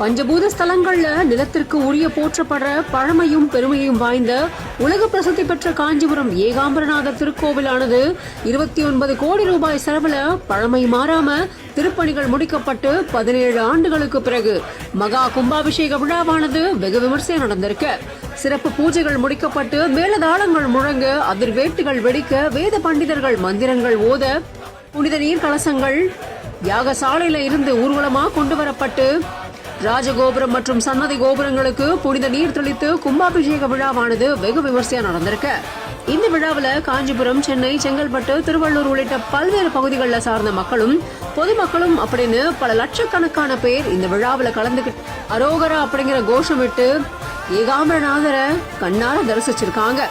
பஞ்சபூத ஸ்தலங்கள்ல நிலத்திற்கு உரிய போற்றப்படுற பழமையும் பெருமையும் வாய்ந்த உலக பிரசித்தி பெற்ற காஞ்சிபுரம் ஏகாம்பரநாதர் திருக்கோவிலானது 29 கோடி ரூபாய் செலவுல பழமை மாறாம திருப்பணிகள் முடிக்கப்பட்டு 17 ஆண்டுகளுக்கு பிறகு மகா கும்பாபிஷேக விழாவானது வெகு விமர்சையா நடந்திருக்கு. சிறப்பு பூஜைகள் முடிக்கப்பட்டு மேலதாளங்கள் முழங்க, அதிர்வேட்டுகள் வெடிக்க, வேத பண்டிதர்கள் மந்திரங்கள் ஓத, புனித நீர் கலசங்கள் யாகசாலையில இருந்து ஊர்வலமா கொண்டு வரப்பட்டு ராஜகோபுரம் மற்றும் சன்னதி கோபுரங்களுக்கு புனித நீர் தெளித்து கும்பாபிஷேக விழாவானது வெகு விமர்சையா நடந்திருக்கு. இந்த விழாவில் காஞ்சிபுரம், சென்னை, செங்கல்பட்டு, திருவள்ளூர் உள்ளிட்ட பல்வேறு பகுதிகளில் சார்ந்த மக்களும் பொதுமக்களும் அப்படின்னு பல லட்சக்கணக்கான பேர் இந்த விழாவில் கலந்துகிட்டு அரோகரா அப்படிங்கிற கோஷமிட்டு ஏகாம்பரநாதரை கண்ணார தரிசிச்சிருக்காங்க.